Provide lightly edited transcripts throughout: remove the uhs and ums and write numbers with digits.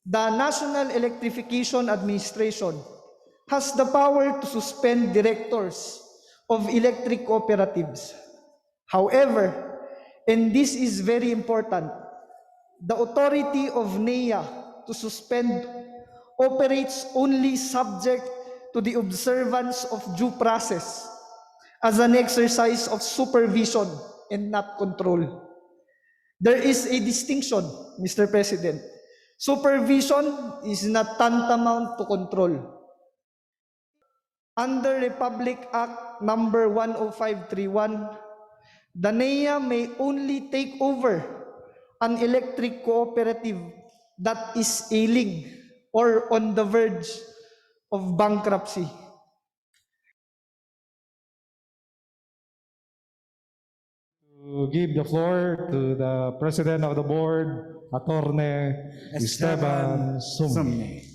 The National Electrification Administration has the power to suspend directors of electric cooperatives. However, and this is very important, the authority of NEA to suspend operates only subject to the observance of due process as an exercise of supervision and not control. There is a distinction, Mr. President. Supervision is not tantamount to control. Under Republic Act number 10531, the NEA may only take over an electric cooperative that is ailing or on the verge of bankruptcy. To give the floor to the President of the Board, Attorney Esteben Somngi.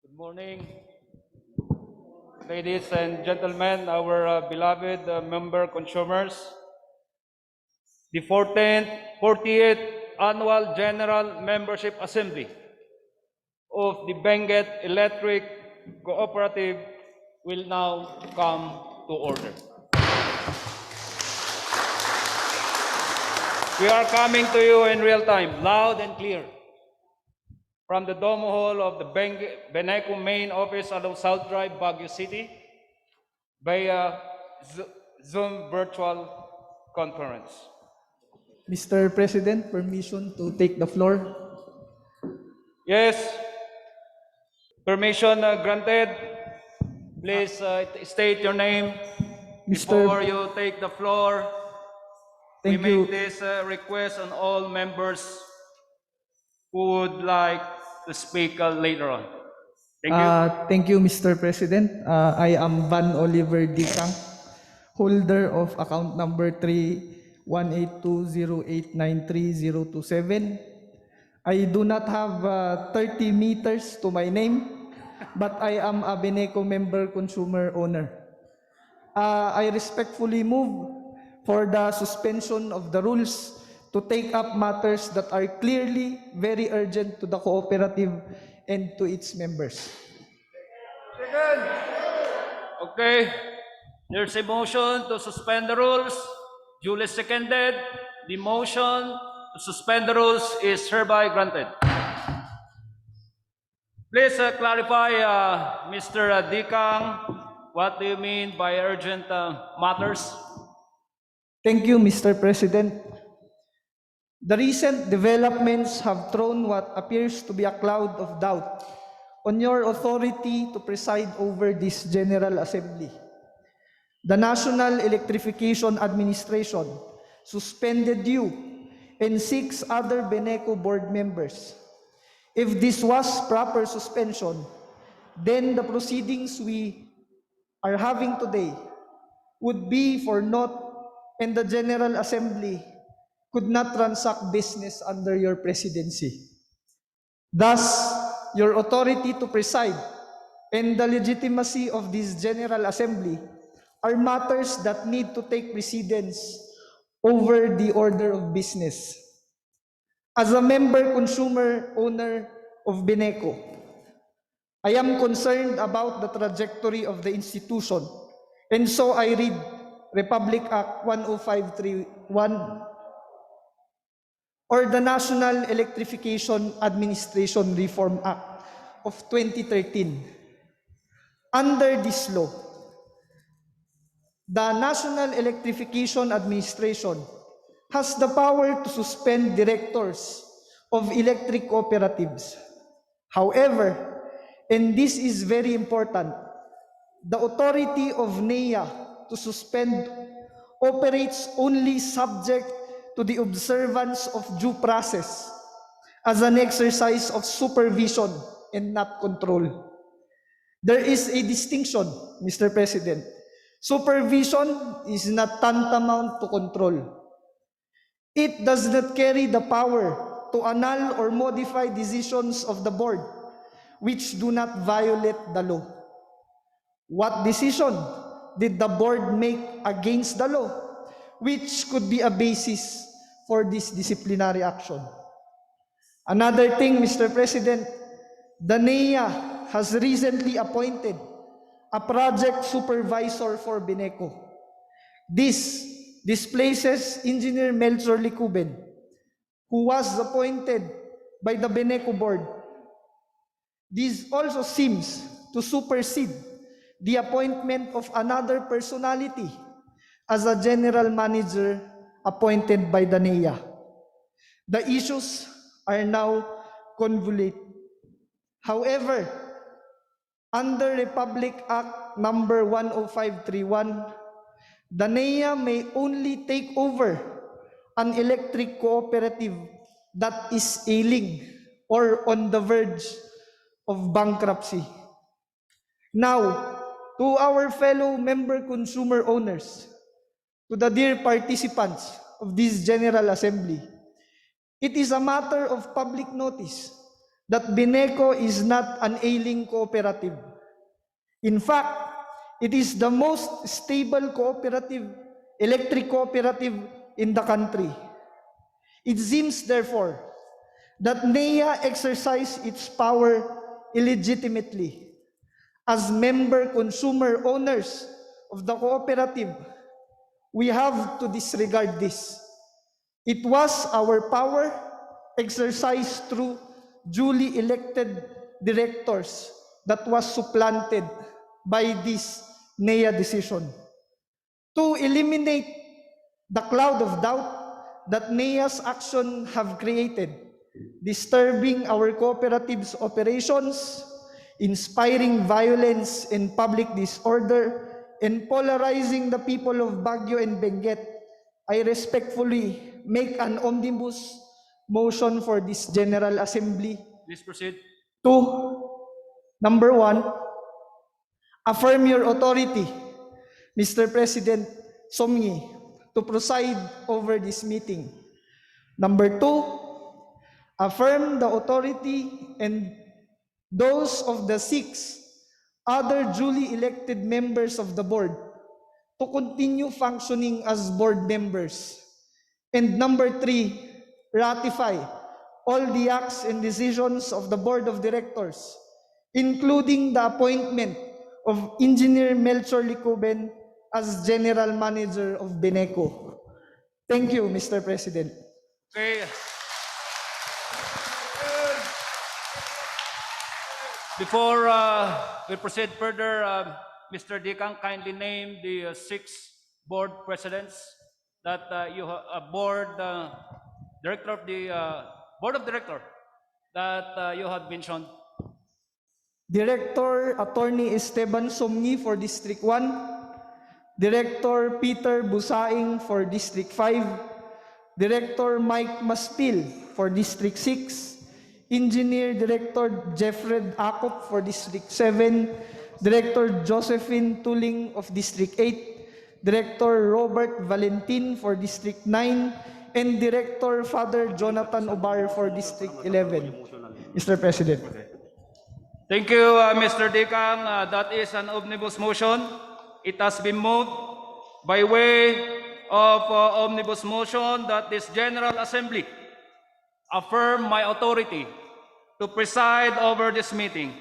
Good morning, ladies and gentlemen, our beloved member consumers. The 48th Annual General Membership Assembly of the Benguet Electric Cooperative will now come to order. We are coming to you in real time, loud and clear, from the Domo Hall of the BENECO main office along South Drive, Baguio City, via Zoom virtual conference. Mr. President, permission to take the floor. Yes, permission granted. Please state your name before you take the floor. We make this request on all members who would like to speak later on. Thank you. Thank you, Mr. President. I am Oliver Dicang, holder of account number 31820893027. I do not have 30 meters to my name, but I am a BENECO member consumer owner. I respectfully move for the suspension of the rules to take up matters that are clearly very urgent to the cooperative and to its members. Second. Okay. There's a motion to suspend the rules. Duly seconded. The motion to suspend the rules is hereby granted. Please clarify, Mr. Dicang, what do you mean by urgent matters? Thank you, Mr. President. The recent developments have thrown what appears to be a cloud of doubt on your authority to preside over this General Assembly. The National Electrification Administration suspended you and 6 other BENECO board members. If this was proper suspension, then the proceedings we are having today would be for naught, and the General Assembly could not transact business under your presidency. Thus, your authority to preside and the legitimacy of this General Assembly are matters that need to take precedence over the order of business. As a member consumer owner of BENECO, I am concerned about the trajectory of the institution, and so I read Republic Act 10531 or the National Electrification Administration Reform Act of 2013. Under this law, the National Electrification Administration has the power to suspend directors of electric cooperatives. However, and this is very important, the authority of NEA to suspend operates only subject to the observance of due process as an exercise of supervision and not control. There is a distinction, Mr. President. Supervision is not tantamount to control. It does not carry the power to annul or modify decisions of the board which do not violate the law. What decision did the board make against the law, which could be a basis for this disciplinary action? Another thing, Mr. President, the NEA has recently appointed a project supervisor for BENECO. This displaces Engineer Melchor Licoben, who was appointed by the BENECO board. This also seems to supersede the appointment of another personality as a general manager appointed by the NEA. The issues are now convolute. However, under Republic Act number 10531, the NEA may only take over an electric cooperative that is ailing or on the verge of bankruptcy. Now, to our fellow member consumer owners, to the dear participants of this General Assembly, it is a matter of public notice that BENECO is not an ailing cooperative. In fact, it is the most stable cooperative, electric cooperative in the country. It seems, therefore, that NEA exercised its power illegitimately. As member consumer owners of the cooperative, we have to disregard this. It was our power exercised through duly elected directors that was supplanted by this NEA decision. To eliminate the cloud of doubt that NEA's action have created, disturbing our cooperative's operations, inspiring violence and public disorder, and polarizing the people of Baguio and Benguet, I respectfully make an omnibus motion for this General Assembly. Please proceed. To, number 1, affirm your authority, Mr. President Somngi, to preside over this meeting. Number 2, affirm the authority and those of the 6 other duly elected members of the board to continue functioning as board members. And number 3, ratify all the acts and decisions of the board of directors, including the appointment of Engineer Melchor Licoben as General Manager of BENECO. Thank you, Mr. President. Okay. Before we proceed further, Mr. Dicang, kindly name the 6 board presidents that you have, director of the board of director that you had mentioned. Director Attorney Esteben Somngi for District 1, Director Peter Busaing for District 5, Director Mike Maspil for District 6, Engineer Director Jeffred Akop for District 7, Director Josephine Tuling of District 8, Director Robert Valentin for District 9, and Director Father Jonathan Obar for District 11. Mr. President. Thank you, Mr. Dicang. That is an omnibus motion. It has been moved by way of omnibus motion that this General Assembly affirm my authority to preside over this meeting.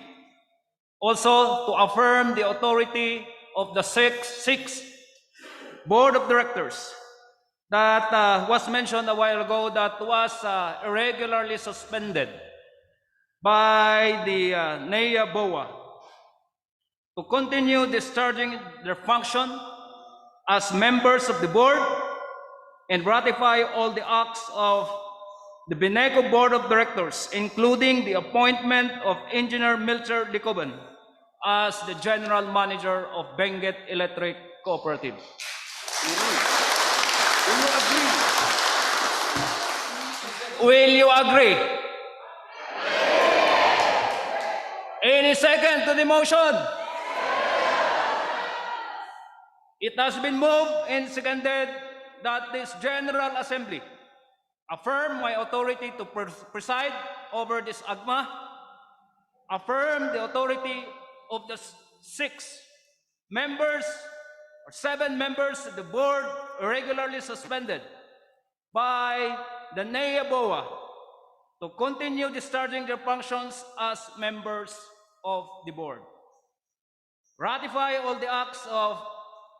Also, to affirm the authority of the six Board of Directors that was mentioned a while ago that was irregularly suspended by the NEA BOA to continue discharging their function as members of the board and ratify all the acts of the BENECO Board of Directors, including the appointment of Engineer Melchor Licoben as the General Manager of Benguet Electric Cooperative. Will you agree? Any second to the motion? It has been moved and seconded that this General Assembly affirm my authority to preside over this AGMA, affirm the authority of the 6 members or 7 members of the board irregularly suspended by the NEA-BOA to continue discharging their functions as members of the board. Ratify all the acts of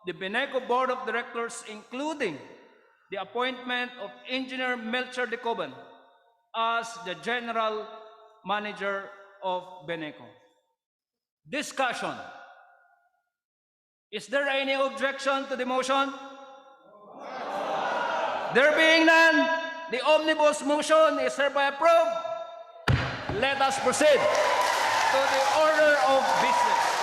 the BENECO Board of Directors, including the appointment of Engineer Melchor Licoben as the General Manager of BENECO. Discussion. Is there any objection to the motion? There being none, the omnibus motion is hereby approved. Let us proceed to the order of business.